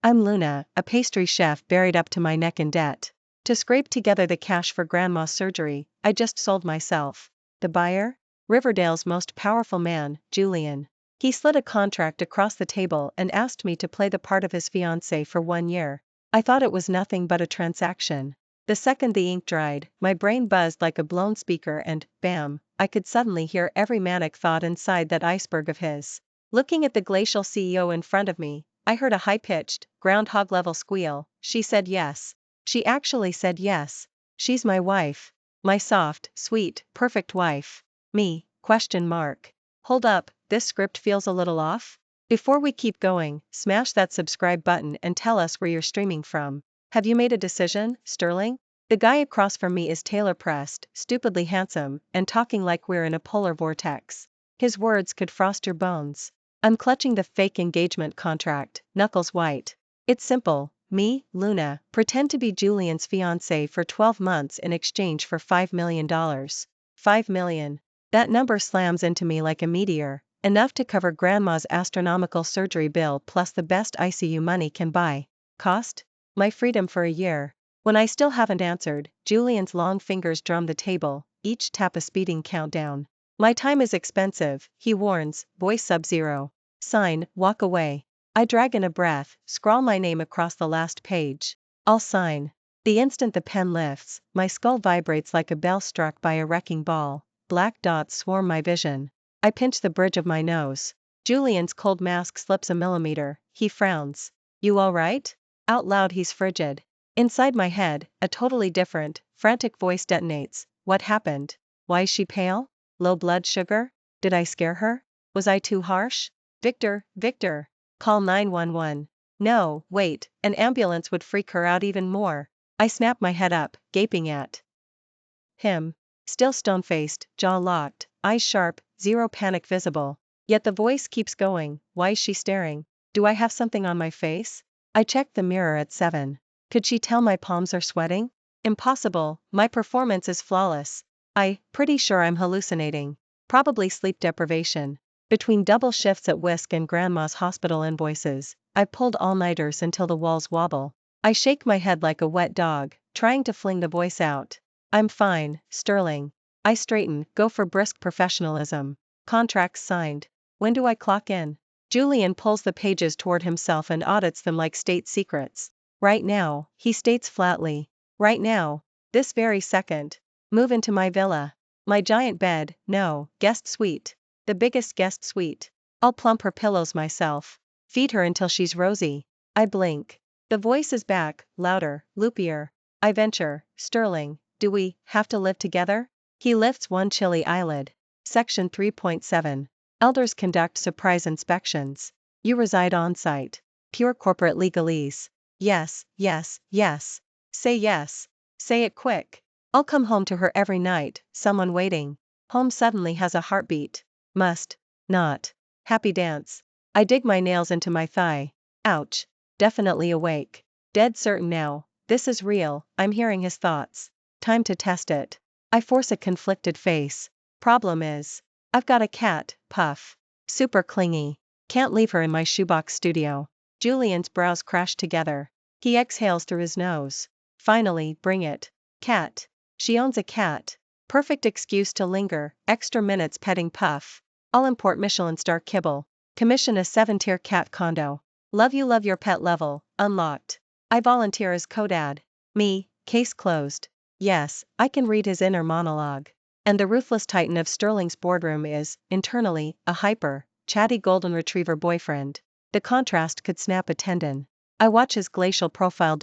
I'm Luna, a pastry chef buried up to my neck in debt. To scrape together the cash for grandma's surgery, I just sold myself. The buyer? Riverdale's most powerful man, Julian. He slid a contract across the table and asked me to play the part of his fiancée for 1 year. I thought it was nothing but a transaction. The second the ink dried, my brain buzzed like a blown speaker and, bam, I could suddenly hear every manic thought inside that iceberg of his. Looking at the glacial CEO in front of me, I heard a high-pitched, groundhog-level squeal. She said yes. She actually said yes. She's my wife. My soft, sweet, perfect wife. Me, ? Hold up, this script feels a little off? Before we keep going, smash that subscribe button and tell us where you're streaming from. Have you made a decision, Sterling? The guy across from me is tailor-pressed, stupidly handsome, and talking like we're in a polar vortex. His words could frost your bones. I'm clutching the fake engagement contract, knuckles white. It's simple. Me, Luna, pretend to be Julian's fiancée for 12 months in exchange for $5 million. $5 million. That number slams into me like a meteor, enough to cover grandma's astronomical surgery bill plus the best ICU money can buy. Cost? My freedom for a year. When I still haven't answered, Julian's long fingers drum the table, each tap a speeding countdown. My time is expensive, he warns, voice sub-zero. Sign, walk away. I drag in a breath, scrawl my name across the last page. I'll sign. The instant the pen lifts, my skull vibrates like a bell struck by a wrecking ball. Black dots swarm my vision. I pinch the bridge of my nose. Julian's cold mask slips a millimeter. He frowns. You all right? Out loud he's frigid. Inside my head, a totally different, frantic voice detonates. What happened? Why is she pale? Low blood sugar? Did I scare her? Was I too harsh? Victor, call 911. No, wait, an ambulance would freak her out even more. I snap my head up, gaping at him. Still stone-faced, jaw locked, eyes sharp, zero panic visible. Yet the voice keeps going. Why is she staring? Do I have something on my face? I checked the mirror at 7. Could she tell my palms are sweating? Impossible, my performance is flawless. Pretty sure I'm hallucinating. Probably sleep deprivation. Between double shifts at Whisk and Grandma's hospital invoices, I've pulled all-nighters until the walls wobble. I shake my head like a wet dog, trying to fling the voice out. I'm fine, Sterling. I straighten, go for brisk professionalism. Contracts signed. When do I clock in? Julian pulls the pages toward himself and audits them like state secrets. Right now, he states flatly. Right now. This very second. Move into my villa. My giant bed, no, guest suite. The biggest guest suite. I'll plump her pillows myself. Feed her until she's rosy. I blink. The voice is back, louder, loopier. I venture, Sterling, do we have to live together? He lifts one chilly eyelid. Section 3.7. Elders conduct surprise inspections. You reside on site. Pure corporate legalese. Yes. Say yes. Say it quick. I'll come home to her every night, someone waiting. Home suddenly has a heartbeat. Must. Not. Happy dance. I dig my nails into my thigh. Ouch. Definitely awake. Dead certain now. This is real. I'm hearing his thoughts. Time to test it. I force a conflicted face. Problem is, I've got a cat, Puff. Super clingy. Can't leave her in my shoebox studio. Julian's brows crash together. He exhales through his nose. Finally, bring it. Cat. She owns a cat. Perfect excuse to linger, extra minutes petting Puff. I'll import Michelin star kibble. Commission a 7-tier cat condo. Love your pet level, unlocked. I volunteer as co-dad. Me, case closed. Yes, I can read his inner monologue. And the ruthless titan of Sterling's boardroom is, internally, a hyper, chatty golden retriever boyfriend. The contrast could snap a tendon. I watch his glacial profile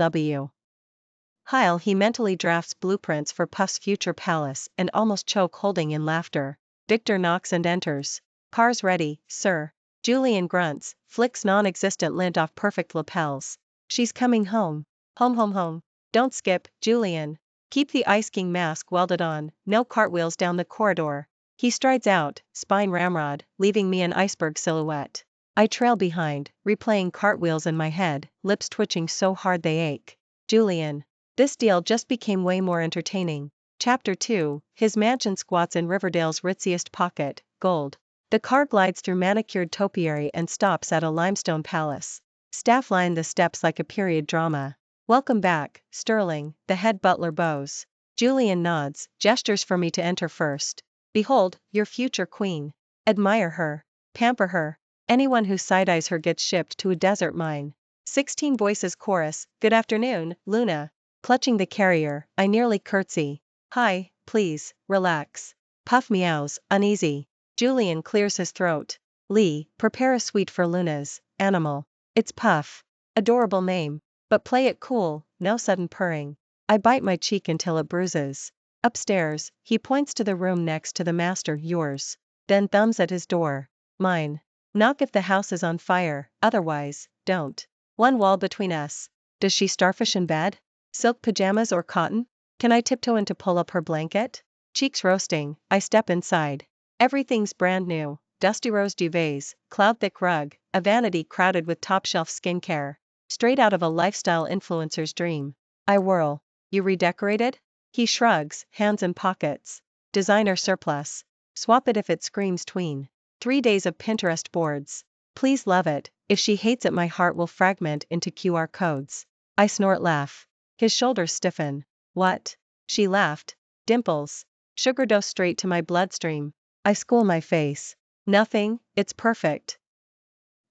while he mentally drafts blueprints for Puff's future palace and almost choke holding in laughter. Victor knocks and enters. Car's ready, sir. Julian grunts, flicks non-existent lint off perfect lapels. She's coming home. Home. Don't skip, Julian. Keep the Ice King mask welded on, no cartwheels down the corridor. He strides out, spine ramrod, leaving me an iceberg silhouette. I trail behind, replaying cartwheels in my head, lips twitching so hard they ache. Julian. This deal just became way more entertaining. Chapter 2, his mansion squats in Riverdale's ritziest pocket, gold. The car glides through manicured topiary and stops at a limestone palace. Staff lined the steps like a period drama. Welcome back, Sterling, the head butler bows. Julian nods, gestures for me to enter first. Behold, your future queen. Admire her. Pamper her. Anyone who side-eyes her gets shipped to a desert mine. 16 voices chorus, good afternoon, Luna. Clutching the carrier, I nearly curtsy. Hi, please, relax. Puff meows, uneasy. Julian clears his throat. Lee, prepare a suite for Luna's animal. It's Puff. Adorable name. But play it cool, no sudden purring. I bite my cheek until it bruises. Upstairs, he points to the room next to the master, yours. Then thumbs at his door. Mine. Knock if the house is on fire, otherwise, don't. One wall between us. Does she starfish in bed? Silk pajamas or cotton? Can I tiptoe in to pull up her blanket? Cheeks roasting, I step inside. Everything's brand new. Dusty rose duvets, cloud-thick rug, a vanity crowded with top-shelf skincare. Straight out of a lifestyle influencer's dream. I whirl. You redecorated? He shrugs, hands in pockets. Designer surplus. Swap it if it screams tween. 3 days of Pinterest boards. Please love it, if she hates it my heart will fragment into QR codes. I snort laugh. His shoulders stiffen. What? She laughed. Dimples. Sugar dose straight to my bloodstream. I school my face. Nothing, it's perfect.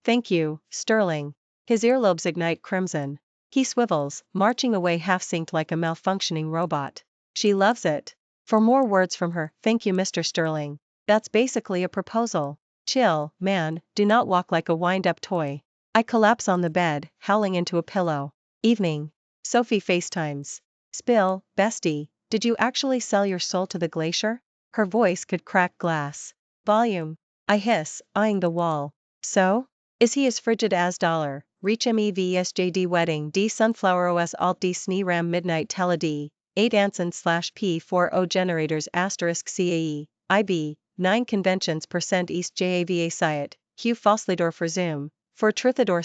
Thank you, Sterling. His earlobes ignite crimson. He swivels, marching away half-synced like a malfunctioning robot. She loves it. For more words from her, thank you Mr. Sterling. That's basically a proposal. Chill, man, do not walk like a wind-up toy. I collapse on the bed, howling into a pillow. Evening. Sophie FaceTimes. Spill, bestie, did you actually sell your soul to the glacier? Her voice could crack glass. Volume. I hiss, eyeing the wall. So? Is he as frigid as dollar? Reach MEVSJD wedding D sunflower OS alt D SNE midnight tele D 8 Anson / P40 generators asterisk CAE IB 9 conventions % East JAVA Sciat Q Fosslidor for Zoom for Truthador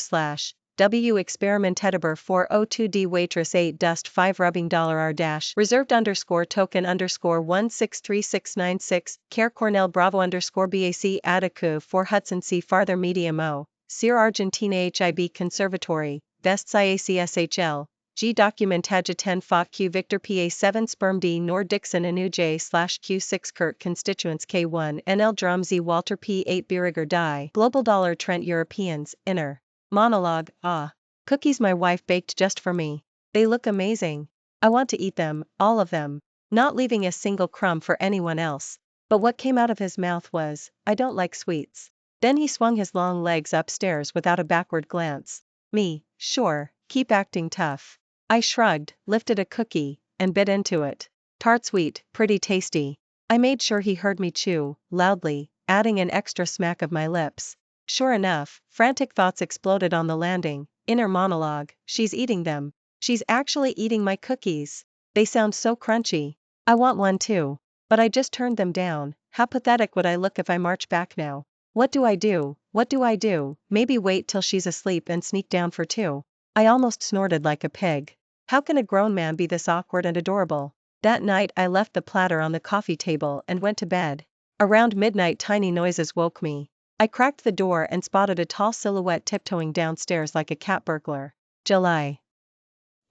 / W experimentedibur 402 D waitress 8 dust 5 rubbing $R dash reserved _token _163696 care Cornell Bravo _BAC Atticu for Hudson C farther medium O Sir Argentina HIB Conservatory Vests IACSHL G documentage 10 Fa Q Victor PA 7 Sperm D Nor Dixon Anu J / Q6 Kurt Constituents K1 NL Drum Z Walter P8 Bieriger Die Global Dollar Trent Europeans Inner Monologue, ah. Cookies my wife baked just for me. They look amazing. I want to eat them, all of them. Not leaving a single crumb for anyone else. But what came out of his mouth was, I don't like sweets. Then he swung his long legs upstairs without a backward glance. Me, sure, keep acting tough. I shrugged, lifted a cookie, and bit into it. Tart sweet, pretty tasty. I made sure he heard me chew, loudly, adding an extra smack of my lips. Sure enough, frantic thoughts exploded on the landing. Inner monologue, she's eating them. She's actually eating my cookies. They sound so crunchy. I want one too. But I just turned them down. How pathetic would I look if I march back now? What do I do? What do I do? Maybe wait till she's asleep and sneak down for two. I almost snorted like a pig. How can a grown man be this awkward and adorable? That night I left the platter on the coffee table and went to bed. Around midnight tiny noises woke me. I cracked the door and spotted a tall silhouette tiptoeing downstairs like a cat burglar. July.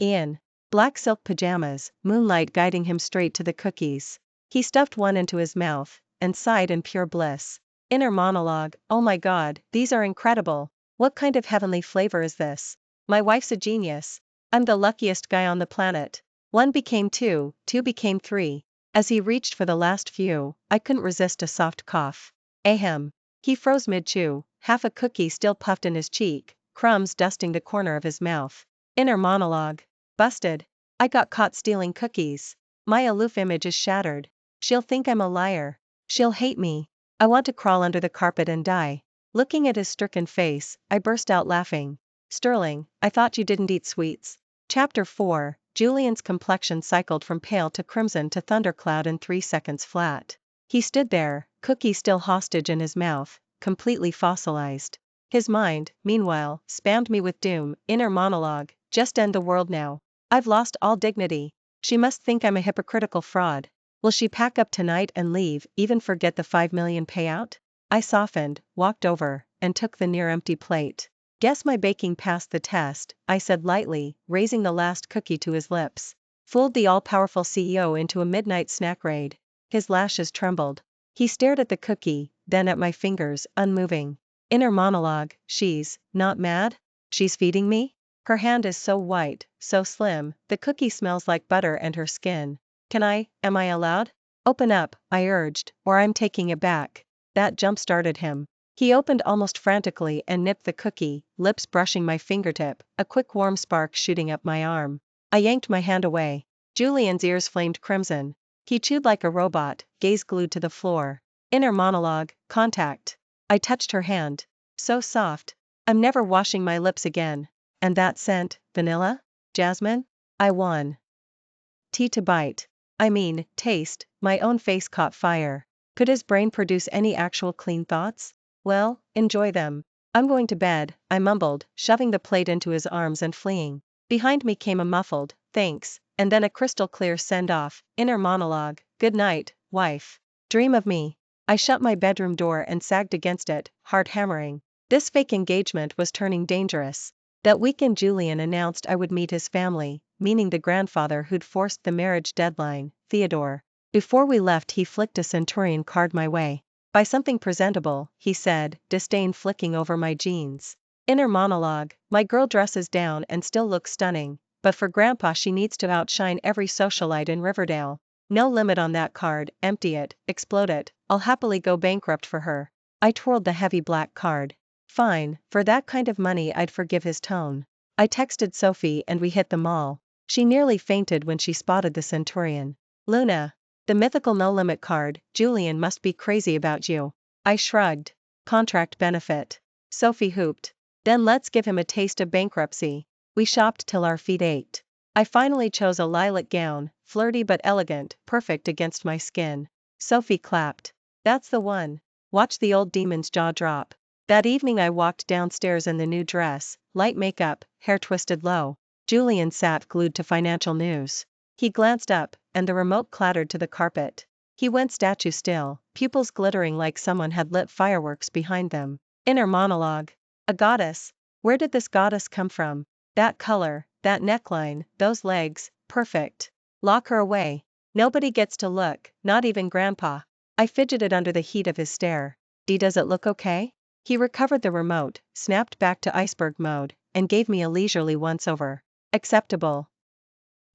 Ian. Black silk pajamas, moonlight guiding him straight to the cookies. He stuffed one into his mouth, and sighed in pure bliss. Inner monologue, oh my god, these are incredible. What kind of heavenly flavor is this? My wife's a genius. I'm the luckiest guy on the planet. 1 became 2, 2 became 3. As he reached for the last few, I couldn't resist a soft cough. Ahem. He froze mid-chew, half a cookie still puffed in his cheek, crumbs dusting the corner of his mouth. Inner monologue. Busted. I got caught stealing cookies. My aloof image is shattered. She'll think I'm a liar. She'll hate me. I want to crawl under the carpet and die. Looking at his stricken face, I burst out laughing. Sterling, I thought you didn't eat sweets. Chapter 4. Julian's complexion cycled from pale to crimson to thundercloud in 3 seconds flat. He stood there, cookie still hostage in his mouth, completely fossilized. His mind, meanwhile, spammed me with doom. Inner monologue, just end the world now. I've lost all dignity. She must think I'm a hypocritical fraud. Will she pack up tonight and leave, even forget the $5 million payout? I softened, walked over, and took the near-empty plate. Guess my baking passed the test, I said lightly, raising the last cookie to his lips. Fooled the all-powerful CEO into a midnight snack raid. His lashes trembled. He stared at the cookie, then at my fingers, unmoving. Inner monologue, she's not mad? She's feeding me? Her hand is so white, so slim, the cookie smells like butter and her skin. Am I allowed? Open up, I urged, or I'm taking it back. That jump-started him. He opened almost frantically and nipped the cookie, lips brushing my fingertip, a quick warm spark shooting up my arm. I yanked my hand away. Julian's ears flamed crimson. He chewed like a robot, gaze glued to the floor. Inner monologue, contact. I touched her hand. So soft. I'm never washing my lips again. And that scent, vanilla? Jasmine? I won. Tea to bite. Taste, my own face caught fire. Could his brain produce any actual clean thoughts? Well, enjoy them. I'm going to bed, I mumbled, shoving the plate into his arms and fleeing. Behind me came a muffled, thanks, and then a crystal clear send-off, inner monologue, good night, wife. Dream of me. I shut my bedroom door and sagged against it, heart hammering. This fake engagement was turning dangerous. That weekend Julian announced I would meet his family, meaning the grandfather who'd forced the marriage deadline, Theodore. Before we left he flicked a centurion card my way. Buy something presentable, he said, disdain flicking over my jeans. Inner monologue, my girl dresses down and still looks stunning, but for Grandpa she needs to outshine every socialite in Riverdale. No limit on that card, empty it, explode it, I'll happily go bankrupt for her. I twirled the heavy black card. Fine, for that kind of money I'd forgive his tone. I texted Sophie and we hit the mall. She nearly fainted when she spotted the centurion. Luna. The mythical no-limit card, Julian must be crazy about you. I shrugged. Contract benefit. Sophie hooped. Then let's give him a taste of bankruptcy. We shopped till our feet ached. I finally chose a lilac gown, flirty but elegant, perfect against my skin. Sophie clapped. That's the one. Watch the old demon's jaw drop. That evening I walked downstairs in the new dress, light makeup, hair twisted low. Julian sat glued to financial news. He glanced up, and the remote clattered to the carpet. He went statue still, pupils glittering like someone had lit fireworks behind them. Inner monologue. A goddess. Where did this goddess come from? That color, that neckline, those legs, perfect. Lock her away. Nobody gets to look, not even Grandpa. I fidgeted under the heat of his stare. Does it look okay? He recovered the remote, snapped back to iceberg mode, and gave me a leisurely once-over. Acceptable.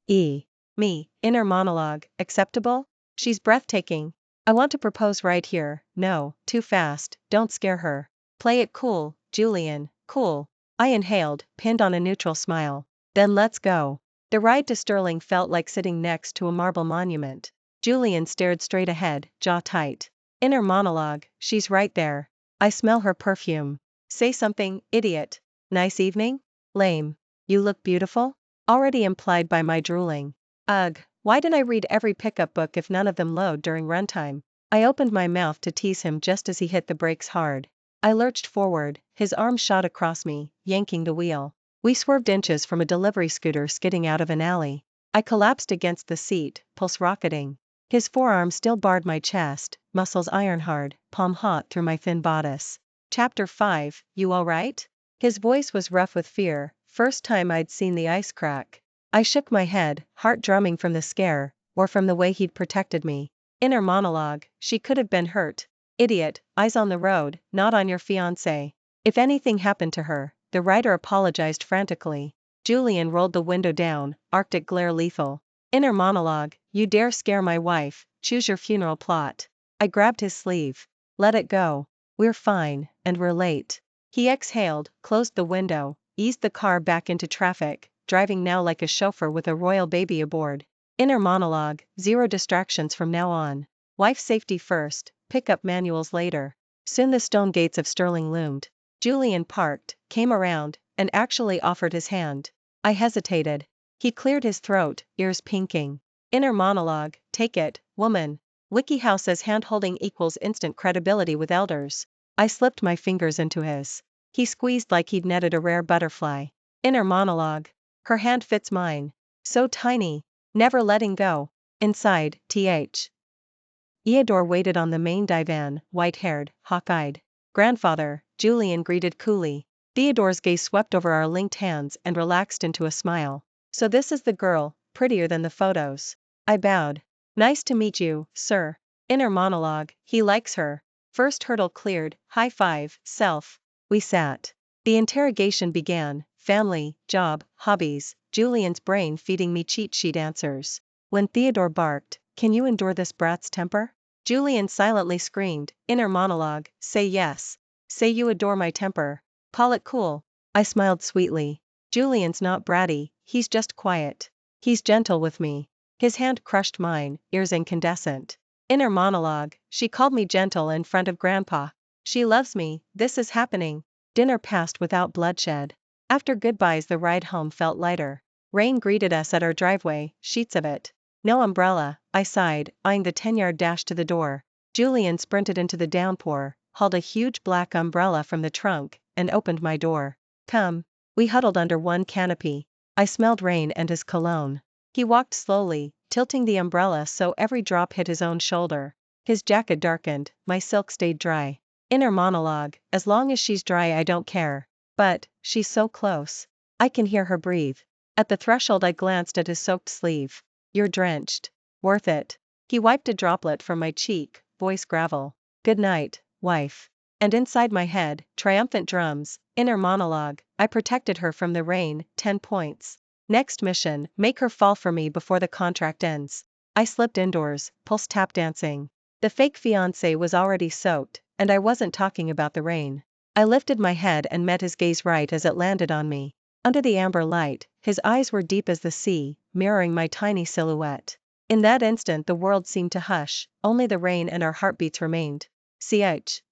Me, inner monologue, acceptable? She's breathtaking. I want to propose right here, no, too fast, don't scare her. Play it cool, Julian, cool. I inhaled, pinned on a neutral smile. Then let's go. The ride to Sterling felt like sitting next to a marble monument. Julian stared straight ahead, jaw tight. Inner monologue, she's right there. I smell her perfume. Say something, idiot. Nice evening? Lame. You look beautiful? Already implied by my drooling. Ugh, why did I read every pickup book if none of them load during runtime? I opened my mouth to tease him just as he hit the brakes hard. I lurched forward, his arm shot across me, yanking the wheel. We swerved inches from a delivery scooter skidding out of an alley. I collapsed against the seat, pulse rocketing. His forearm still barred my chest, muscles iron hard, palm hot through my thin bodice. Chapter 5, You alright? His voice was rough with fear, first time I'd seen the ice crack. I shook my head, heart drumming from the scare, or from the way he'd protected me. Inner monologue, she could have been hurt. Idiot, eyes on the road, not on your fiancé. If anything happened to her, the writer apologized frantically. Julian rolled the window down, Arctic glare lethal. Inner monologue, you dare scare my wife, choose your funeral plot. I grabbed his sleeve. Let it go. We're fine, and we're late. He exhaled, closed the window, eased the car back into traffic, driving now like a chauffeur with a royal baby aboard. Inner monologue, zero distractions from now on. Wife safety first, pickup manuals later. Soon the stone gates of Sterling loomed. Julian parked, came around, and actually offered his hand. I hesitated. He cleared his throat, ears pinking. Inner monologue, take it, woman. WikiHow says hand-holding equals instant credibility with elders. I slipped my fingers into his. He squeezed like he'd netted a rare butterfly. Inner monologue. Her hand fits mine. So tiny. Never letting go. Inside, Theodore waited on the main divan, white-haired, hawk-eyed. Grandfather, Julian greeted coolly. Theodore's gaze swept over our linked hands and relaxed into a smile. So this is the girl, prettier than the photos. I bowed. Nice to meet you, sir. Inner monologue, he likes her. First hurdle cleared, high five, self. We sat. The interrogation began, family, job, hobbies, Julian's brain feeding me cheat sheet answers. When Theodore barked, can you endure this brat's temper? Julian silently screamed, inner monologue, say yes. Say you adore my temper. Call it cool. I smiled sweetly. Julian's not bratty, he's just quiet. He's gentle with me. His hand crushed mine, ears incandescent. Inner monologue, she called me gentle in front of Grandpa. She loves me, this is happening. Dinner passed without bloodshed. After goodbyes the ride home felt lighter. Rain greeted us at our driveway, sheets of it. No umbrella, I sighed, eyeing the 10-yard dash to the door. Julian sprinted into the downpour, hauled a huge black umbrella from the trunk, and opened my door. Come. We huddled under one canopy. I smelled rain and his cologne. He walked slowly, tilting the umbrella so every drop hit his own shoulder. His jacket darkened, my silk stayed dry. Inner monologue, as long as she's dry I don't care. But, she's so close. I can hear her breathe. At the threshold I glanced at his soaked sleeve. You're drenched. Worth it. He wiped a droplet from my cheek, voice gravel. Good night, wife. And inside my head, triumphant drums, inner monologue, I protected her from the rain, 10 points. Next mission, make her fall for me before the contract ends. I slipped indoors, pulse tap dancing. The fake fiancé was already soaked, and I wasn't talking about the rain. I lifted my head and met his gaze right as it landed on me. Under the amber light, his eyes were deep as the sea, mirroring my tiny silhouette. In that instant the world seemed to hush, only the rain and our heartbeats remained. Ch.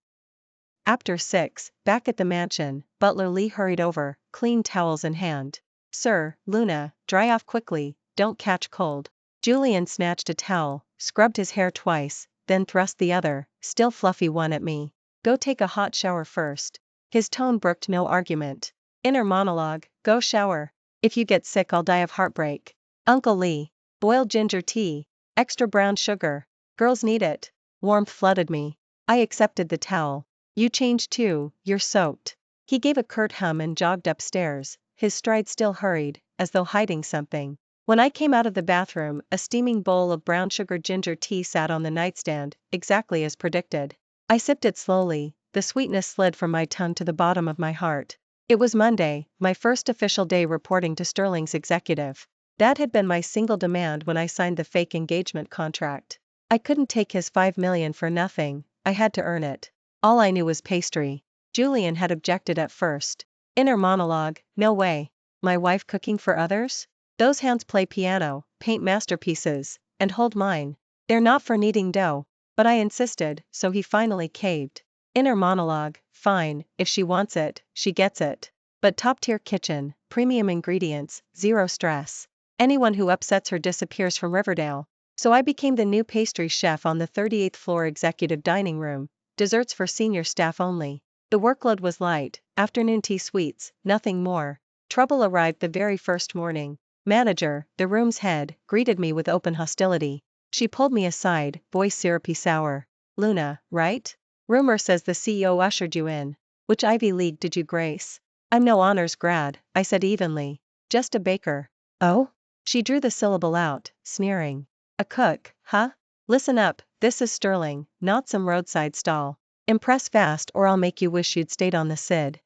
After 6, back at the mansion, Butler Lee hurried over, clean towels in hand. Sir, Luna, dry off quickly, don't catch cold. Julian snatched a towel, scrubbed his hair twice, then thrust the other, still fluffy one at me. Go take a hot shower first. His tone brooked no argument. Inner monologue, go shower. If you get sick I'll die of heartbreak. Uncle Lee. Boiled ginger tea. Extra brown sugar. Girls need it. Warmth flooded me. I accepted the towel. You change too, you're soaked. He gave a curt hum and jogged upstairs, his stride still hurried, as though hiding something. When I came out of the bathroom, a steaming bowl of brown sugar ginger tea sat on the nightstand, exactly as predicted. I sipped it slowly, the sweetness slid from my tongue to the bottom of my heart. It was Monday, my first official day reporting to Sterling's executive. That had been my single demand when I signed the fake engagement contract. I couldn't take his $5 million for nothing, I had to earn it. All I knew was pastry. Julian had objected at first. Inner monologue, no way. My wife cooking for others? Those hands play piano, paint masterpieces, and hold mine. They're not for kneading dough. But I insisted, so he finally caved. Inner monologue, fine, if she wants it, she gets it. But top-tier kitchen, premium ingredients, zero stress. Anyone who upsets her disappears from Riverdale. So I became the new pastry chef on the 38th floor executive dining room. Desserts for senior staff only. The workload was light, afternoon tea sweets, nothing more. Trouble arrived the very first morning. Manager, the room's head, greeted me with open hostility. She pulled me aside, voice syrupy sour. Luna, right? Rumor says the CEO ushered you in. Which Ivy League did you grace? I'm no honors grad, I said evenly. Just a baker. Oh? She drew the syllable out, sneering. A cook, huh? Listen up, this is Sterling, not some roadside stall. Impress fast or I'll make you wish you'd stayed on the SID.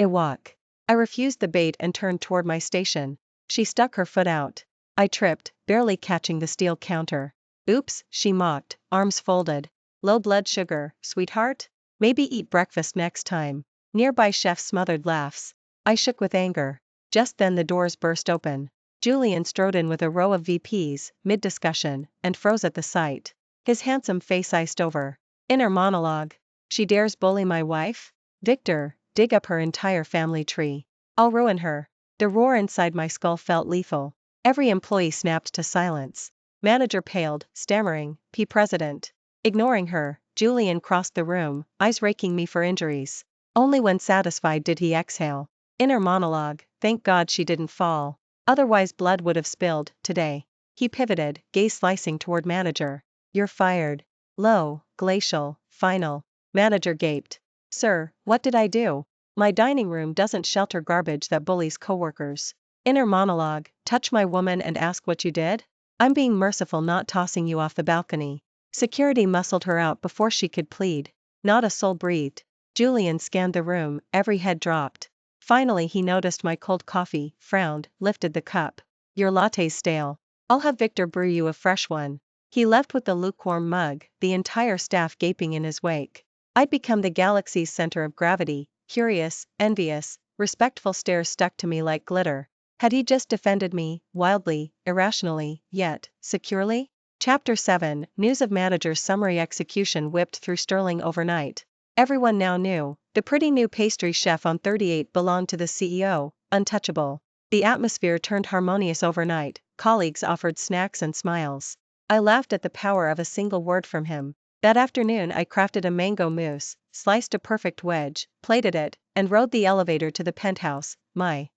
Ewok. I refused the bait and turned toward my station. She stuck her foot out. I tripped, barely catching the steel counter. Oops, she mocked, arms folded. Low blood sugar, sweetheart? Maybe eat breakfast next time. Nearby chefs smothered laughs. I shook with anger. Just then the doors burst open. Julian strode in with a row of VPs, mid-discussion, and froze at the sight. His handsome face iced over. Inner monologue. She dares bully my wife? Victor, dig up her entire family tree. I'll ruin her. The roar inside my skull felt lethal. Every employee snapped to silence. Manager paled, stammering, President. Ignoring her, Julian crossed the room, eyes raking me for injuries. Only when satisfied did he exhale. Inner monologue, thank God she didn't fall. Otherwise blood would have spilled, today. He pivoted, gaze slicing toward manager. You're fired. Low, glacial, final. Manager gaped. Sir, what did I do? My dining room doesn't shelter garbage that bullies coworkers. Inner monologue, touch my woman and ask what you did? I'm being merciful, not tossing you off the balcony. Security muscled her out before she could plead. Not a soul breathed. Julian scanned the room, every head dropped. Finally he noticed my cold coffee, frowned, lifted the cup. Your latte's stale. I'll have Victor brew you a fresh one. He left with the lukewarm mug, the entire staff gaping in his wake. I'd become the galaxy's center of gravity, curious, envious, respectful stares stuck to me like glitter. Had he just defended me, wildly, irrationally, yet, securely? Chapter 7, News of Manager's Summary Execution whipped through Sterling overnight. Everyone now knew, the pretty new pastry chef on 38 belonged to the CEO, untouchable. The atmosphere turned harmonious overnight, colleagues offered snacks and smiles. I laughed at the power of a single word from him. That afternoon I crafted a mango mousse, sliced a perfect wedge, plated it, and rode the elevator to the penthouse, my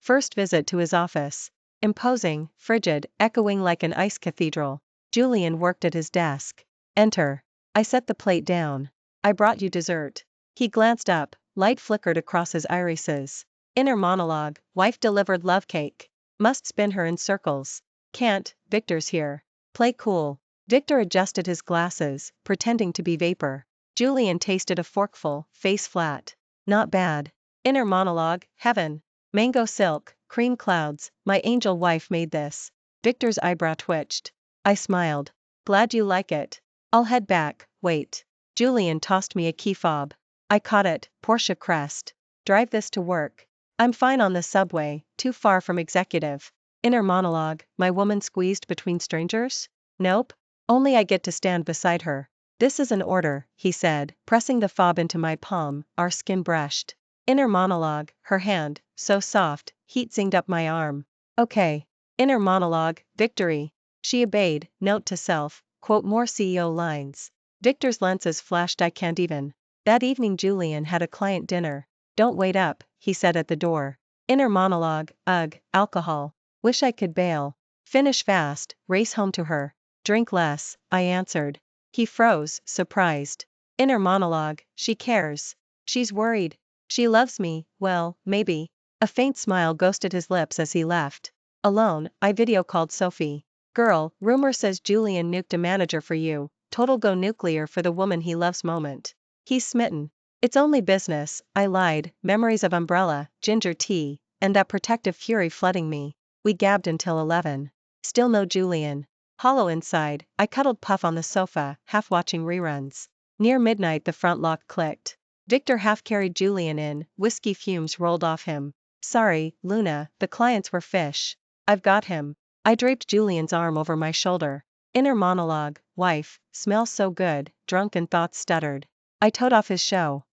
first visit to his office. Imposing, frigid, echoing like an ice cathedral. Julian worked at his desk. Enter. I set the plate down. I brought you dessert. He glanced up, light flickered across his irises. Inner monologue, wife delivered love cake. Must spin her in circles. Can't, Victor's here. Play cool. Victor adjusted his glasses, pretending to be vapor. Julian tasted a forkful, face flat. Not bad. Inner monologue, heaven. Mango silk, cream clouds, my angel wife made this. Victor's eyebrow twitched. I smiled. Glad you like it. I'll head back, wait. Julian tossed me a key fob. I caught it, Porsche crest. Drive this to work. I'm fine on the subway, too far from executive. Inner monologue, my woman squeezed between strangers? Nope. Only I get to stand beside her. This is an order, he said, pressing the fob into my palm, our skin brushed. Inner monologue, her hand, so soft, heat zinged up my arm. Okay. Inner monologue, victory. She obeyed, note to self, quote more CEO lines. Victor's lenses flashed I can't even. That evening Julian had a client dinner. Don't wait up, he said at the door. Inner monologue, ugh, alcohol. Wish I could bail. Finish fast, race home to her. Drink less, I answered. He froze, surprised. Inner monologue, she cares. She's worried. She loves me, well, maybe. A faint smile ghosted his lips as he left. Alone, I video called Sophie. Girl, rumor says Julian nuked a manager for you. Total go nuclear for the woman he loves moment. He's smitten. It's only business, I lied, memories of umbrella, ginger tea, and that protective fury flooding me. We gabbed until 11. Still no Julian. Hollow inside, I cuddled Puff on the sofa, half watching reruns. Near midnight the front lock clicked. Victor half carried Julian in, whiskey fumes rolled off him. Sorry, Luna, the clients were fish. I've got him. I draped Julian's arm over my shoulder. Inner monologue, wife, smells so good, drunken thoughts stuttered. I towed off his show.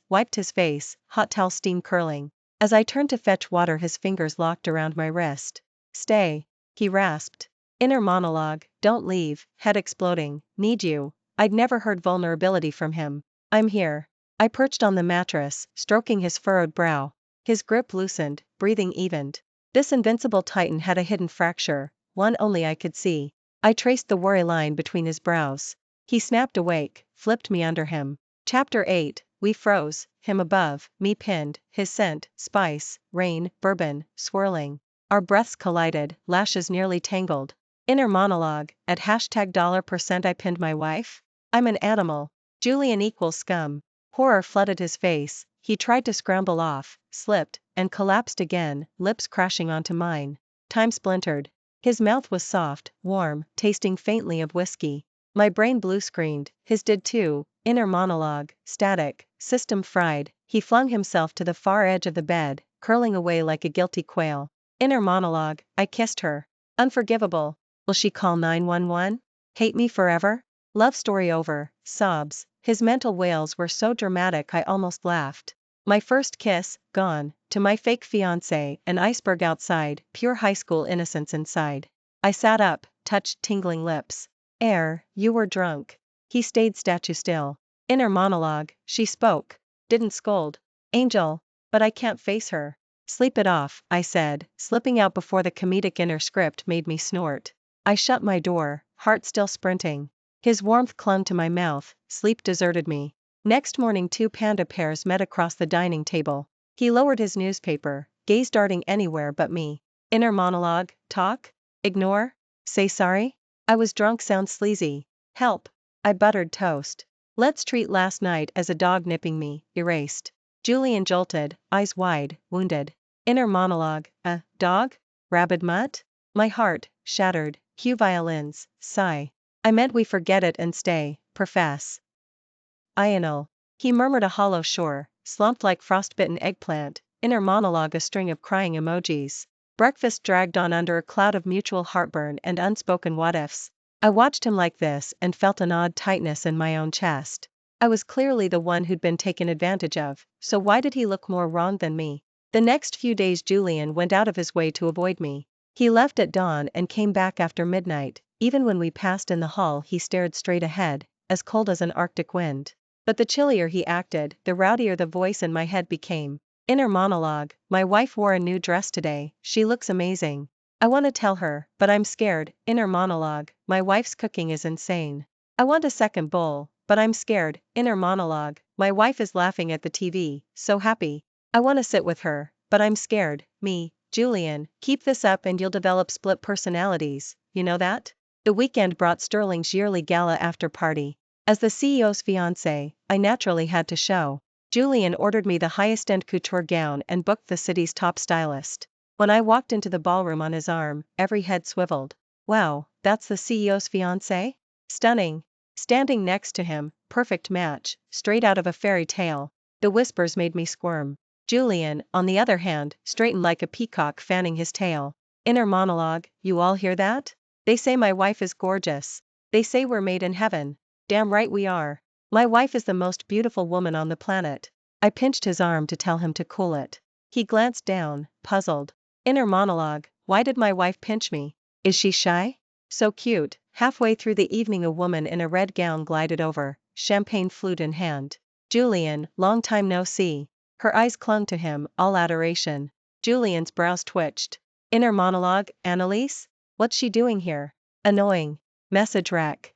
Wiped his face, hot towel steam curling. As I turned to fetch water his fingers locked around my wrist. Stay. He rasped. Inner monologue, don't leave, head exploding, need you. I'd never heard vulnerability from him. I'm here. I perched on the mattress, stroking his furrowed brow. His grip loosened, breathing evened. This invincible titan had a hidden fracture, one only I could see. I traced the worry line between his brows. He snapped awake, flipped me under him. Chapter 8, we froze, him above, me pinned, his scent, spice, rain, bourbon, swirling. Our breaths collided, lashes nearly tangled. Inner monologue, at $% I pinned my wife? I'm an animal. Julian equals scum. Horror flooded his face, he tried to scramble off, slipped, and collapsed again, lips crashing onto mine. Time splintered. His mouth was soft, warm, tasting faintly of whiskey. My brain blue-screened, his did too. Inner monologue, static, system fried. He flung himself to the far edge of the bed, curling away like a guilty quail. Inner monologue, I kissed her. Unforgivable. Will she call 911? Hate me forever? Love story over, sobs. His mental wails were so dramatic I almost laughed. My first kiss, gone, to my fake fiancé, an iceberg outside, pure high school innocence inside. I sat up, touched tingling lips. You were drunk. He stayed statue still. Inner monologue, she spoke. Didn't scold. Angel. But I can't face her. Sleep it off, I said, slipping out before the comedic inner script made me snort. I shut my door, heart still sprinting. His warmth clung to my mouth, sleep deserted me. Next morning, two panda pairs met across the dining table. He lowered his newspaper, gaze darting anywhere but me. Inner monologue, talk? Ignore? Say sorry? I was drunk, sounds sleazy. Help. I buttered toast. Let's treat last night as a dog nipping me, erased. Julian jolted, eyes wide, wounded. Inner monologue, dog? Rabid mutt? My heart, shattered, cue violins, sigh. I meant we forget it and stay, profess. Ional. He murmured a hollow sure, slumped like frostbitten eggplant. Inner monologue, a string of crying emojis. Breakfast dragged on under a cloud of mutual heartburn and unspoken what-ifs. I watched him like this and felt an odd tightness in my own chest. I was clearly the one who'd been taken advantage of, so why did he look more wrong than me? The next few days Julian went out of his way to avoid me. He left at dawn and came back after midnight. Even when we passed in the hall he stared straight ahead, as cold as an Arctic wind. But the chillier he acted, the rowdier the voice in my head became. Inner monologue, my wife wore a new dress today, she looks amazing. I want to tell her, but I'm scared. Inner monologue, my wife's cooking is insane. I want a second bowl, but I'm scared. Inner monologue, my wife is laughing at the TV, so happy. I want to sit with her, but I'm scared. Me, Julian, keep this up and you'll develop split personalities, you know that? The weekend brought Sterling's yearly gala after party. As the CEO's fiancé, I naturally had to show. Julian ordered me the highest-end couture gown and booked the city's top stylist. When I walked into the ballroom on his arm, every head swiveled. Wow, that's the CEO's fiancé? Stunning. Standing next to him, perfect match, straight out of a fairy tale. The whispers made me squirm. Julian, on the other hand, straightened like a peacock fanning his tail. Inner monologue, you all hear that? They say my wife is gorgeous. They say we're made in heaven. Damn right we are. My wife is the most beautiful woman on the planet. I pinched his arm to tell him to cool it. He glanced down, puzzled. Inner monologue, why did my wife pinch me? Is she shy? So cute. Halfway through the evening a woman in a red gown glided over, champagne flute in hand. Julian, long time no see. Her eyes clung to him, all adoration. Julian's brows twitched. Inner monologue, Annalise? What's she doing here? Annoying. Message rack.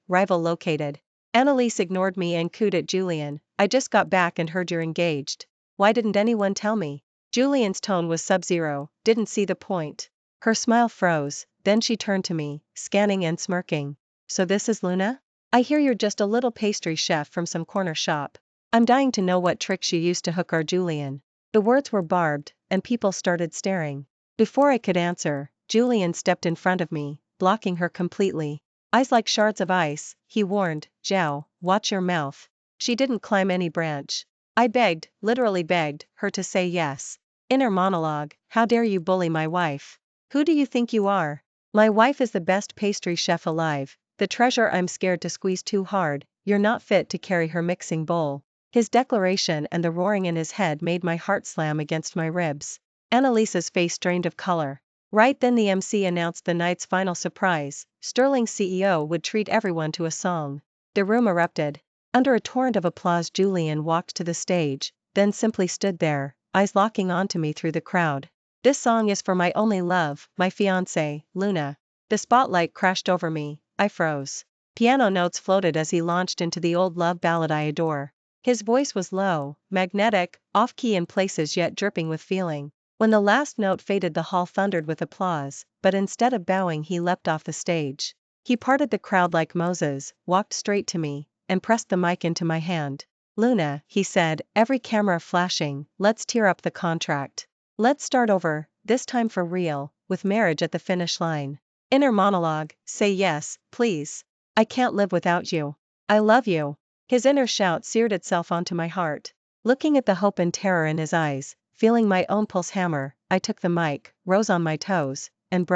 Rival located. Annalise ignored me and cooed at Julian. I just got back and heard you're engaged. Why didn't anyone tell me? Julian's tone was sub-zero, didn't see the point. Her smile froze, then she turned to me, scanning and smirking. So this is Luna? I hear you're just a little pastry chef from some corner shop. I'm dying to know what tricks you used to hook our Julian. The words were barbed, and people started staring. Before I could answer, Julian stepped in front of me, blocking her completely. Eyes like shards of ice, he warned, Zhao, watch your mouth. She didn't climb any branch. I begged, literally begged, her to say yes. Inner monologue, how dare you bully my wife? Who do you think you are? My wife is the best pastry chef alive, the treasure I'm scared to squeeze too hard, you're not fit to carry her mixing bowl. His declaration and the roaring in his head made my heart slam against my ribs. Annalise's face drained of color. Right then the MC announced the night's final surprise. Sterling's CEO would treat everyone to a song. The room erupted. Under a torrent of applause Julian walked to the stage, then simply stood there, eyes locking onto me through the crowd. This song is for my only love, my fiancée, Luna. The spotlight crashed over me, I froze. Piano notes floated as he launched into the old love ballad I adore. His voice was low, magnetic, off-key in places yet dripping with feeling. When the last note faded the hall thundered with applause, but instead of bowing he leapt off the stage. He parted the crowd like Moses, walked straight to me, and pressed the mic into my hand. Luna, he said, every camera flashing, let's tear up the contract. Let's start over, this time for real, with marriage at the finish line. Inner monologue, say yes, please. I can't live without you. I love you. His inner shout seared itself onto my heart. Looking at the hope and terror in his eyes, feeling my own pulse hammer, I took the mic, rose on my toes, and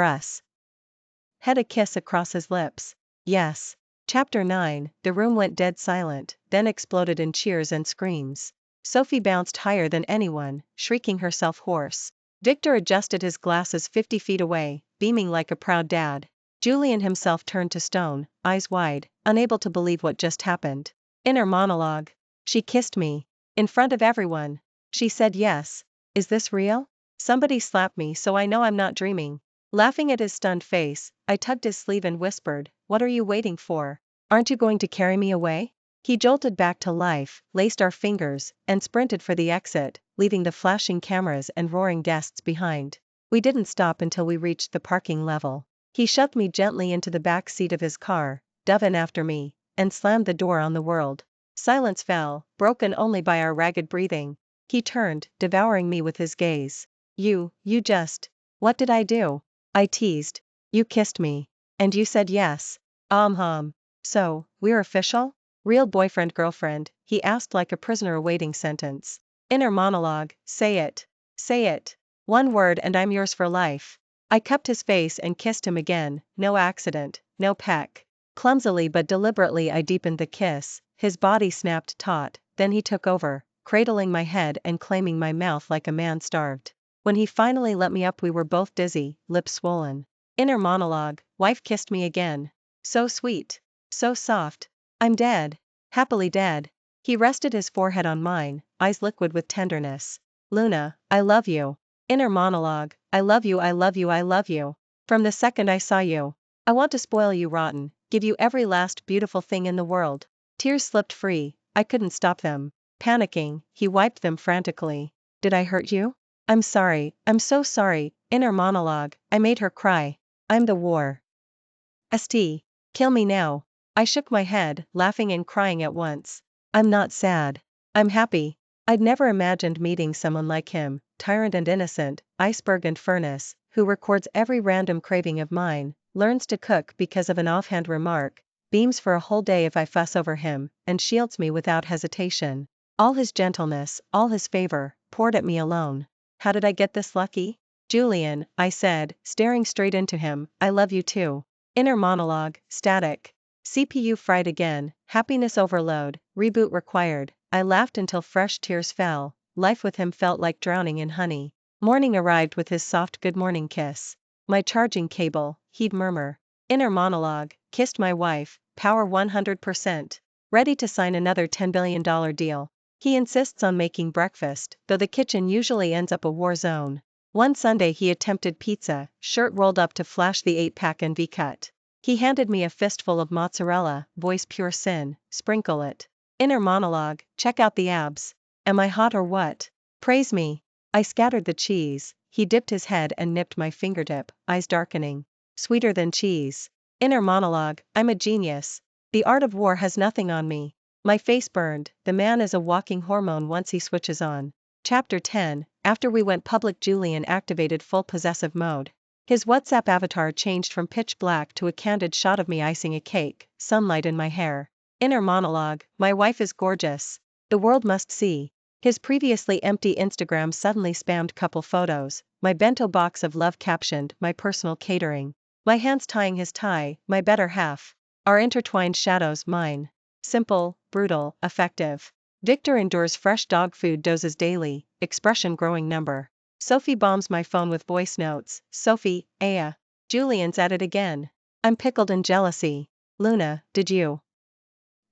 had a kiss across his lips. Yes. Chapter 9, the room went dead silent, then exploded in cheers and screams. Sophie bounced higher than anyone, shrieking herself hoarse. Victor adjusted his glasses 50 feet away, beaming like a proud dad. Julian himself turned to stone, eyes wide, unable to believe what just happened. Inner monologue. She kissed me. In front of everyone. She said yes. Is this real? Somebody slap me so I know I'm not dreaming. Laughing at his stunned face, I tugged his sleeve and whispered, what are you waiting for? Aren't you going to carry me away? He jolted back to life, laced our fingers, and sprinted for the exit, leaving the flashing cameras and roaring guests behind. We didn't stop until we reached the parking level. He shoved me gently into the back seat of his car, dove in after me, and slammed the door on the world. Silence fell, broken only by our ragged breathing. He turned, devouring me with his gaze. You just. What did I do? I teased. You kissed me. And you said yes. So, we're official? Real boyfriend-girlfriend, he asked like a prisoner awaiting sentence. Inner monologue, say it. Say it. One word and I'm yours for life. I cupped his face and kissed him again, no accident, no peck. Clumsily but deliberately I deepened the kiss, his body snapped taut, then he took over, cradling my head and claiming my mouth like a man starved. When he finally let me up we were both dizzy, lips swollen. Inner monologue, wife kissed me again. So sweet. So soft. I'm dead. Happily dead. He rested his forehead on mine, eyes liquid with tenderness. Luna, I love you. Inner monologue, I love you, I love you, I love you. From the second I saw you. I want to spoil you rotten, give you every last beautiful thing in the world. Tears slipped free, I couldn't stop them. Panicking, he wiped them frantically. Did I hurt you? I'm sorry, I'm so sorry. Inner monologue, I made her cry. I'm the war. St. Kill me now. I shook my head, laughing and crying at once. I'm not sad. I'm happy. I'd never imagined meeting someone like him, tyrant and innocent, iceberg and furnace, who records every random craving of mine, learns to cook because of an offhand remark, beams for a whole day if I fuss over him, and shields me without hesitation. All his gentleness, all his favor, poured at me alone. How did I get this lucky? Julian, I said, staring straight into him, I love you too. Inner monologue, static. CPU fried again, happiness overload, reboot required. I laughed until fresh tears fell. Life with him felt like drowning in honey. Morning arrived with his soft good morning kiss. My charging cable, he'd murmur. Inner monologue, kissed my wife, power 100%. Ready to sign another $10 billion deal. He insists on making breakfast, though the kitchen usually ends up a war zone. One Sunday he attempted pizza, shirt rolled up to flash the 8-pack and V-cut. He handed me a fistful of mozzarella, voice pure sin, sprinkle it. Inner monologue, check out the abs. Am I hot or what? Praise me. I scattered the cheese, he dipped his head and nipped my fingertip, eyes darkening. Sweeter than cheese. Inner monologue, I'm a genius. The art of war has nothing on me. My face burned, the man is a walking hormone once he switches on. Chapter 10, after we went public Julian activated full possessive mode. His WhatsApp avatar changed from pitch black to a candid shot of me icing a cake, sunlight in my hair. Inner monologue, my wife is gorgeous. The world must see. His previously empty Instagram suddenly spammed couple photos, my bento box of love captioned, my personal catering. My hands tying his tie, my better half. Our intertwined shadows, mine. Simple, brutal, effective. Victor endures fresh dog food doses daily, expression growing number. Sophie bombs my phone with voice notes, Sophie, Aya. Julian's at it again. I'm pickled in jealousy. Luna, did you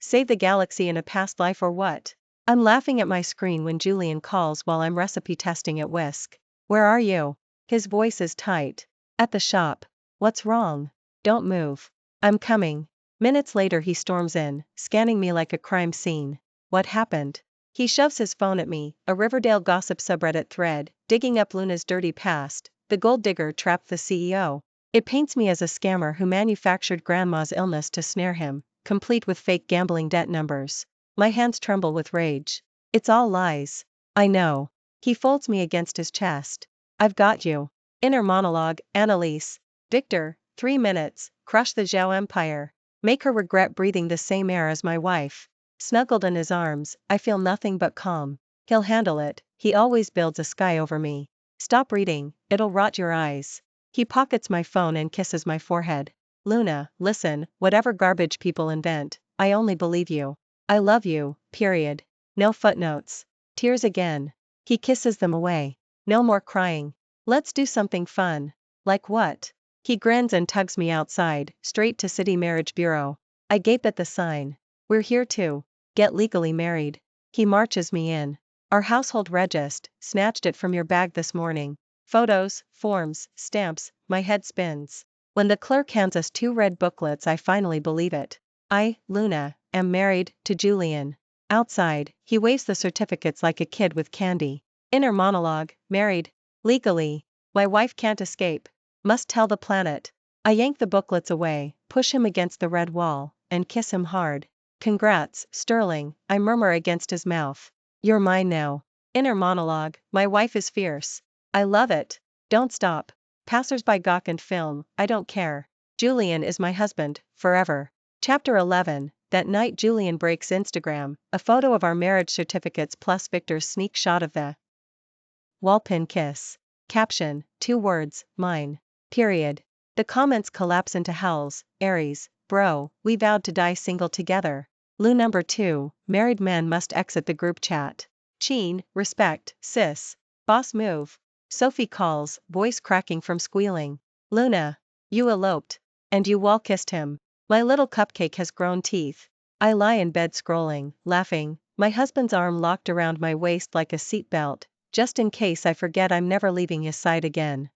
save the galaxy in a past life or what? I'm laughing at my screen when Julian calls while I'm recipe testing at Whisk. Where are you? His voice is tight. At the shop. What's wrong? Don't move. I'm coming. Minutes later he storms in, scanning me like a crime scene. What happened? He shoves his phone at me, a Riverdale gossip subreddit thread, digging up Luna's dirty past. The gold digger trapped the CEO. It paints me as a scammer who manufactured grandma's illness to snare him, complete with fake gambling debt numbers. My hands tremble with rage. It's all lies. I know. He folds me against his chest. I've got you. Inner monologue, Annalise. Victor, 3 minutes, crush the Zhao Empire. Make her regret breathing the same air as my wife. Snuggled in his arms, I feel nothing but calm. He'll handle it, he always builds a sky over me. Stop reading, it'll rot your eyes. He pockets my phone and kisses my forehead. Luna, listen, whatever garbage people invent, I only believe you. I love you, period. No footnotes. Tears again. He kisses them away. No more crying. Let's do something fun. Like what? He grins and tugs me outside, straight to City Marriage Bureau. I gape at the sign. We're here to get legally married. He marches me in. Our household regist, snatched it from your bag this morning. Photos, forms, stamps, my head spins. When the clerk hands us 2 red booklets I finally believe it. I, Luna, am married to Julian. Outside, he waves the certificates like a kid with candy. Inner monologue, married. Legally. My wife can't escape. Must tell the planet. I yank the booklets away, push him against the red wall, and kiss him hard. Congrats, Sterling, I murmur against his mouth. You're mine now. Inner monologue, my wife is fierce. I love it. Don't stop. Passers-by gawk and film, I don't care. Julian is my husband, forever. Chapter 11. That night Julian breaks Instagram, a photo of our marriage certificates plus Victor's sneak shot of the wallpin kiss. Caption, 2 words, mine. Period. The comments collapse into howls. Aries, bro, we vowed to die single together. Lou number 2, married man must exit the group chat. Cheen, respect, sis. Boss move. Sophie calls, voice cracking from squealing. Luna. You eloped. And you wall kissed him. My little cupcake has grown teeth. I lie in bed scrolling, laughing, my husband's arm locked around my waist like a seatbelt, just in case I forget I'm never leaving his side again.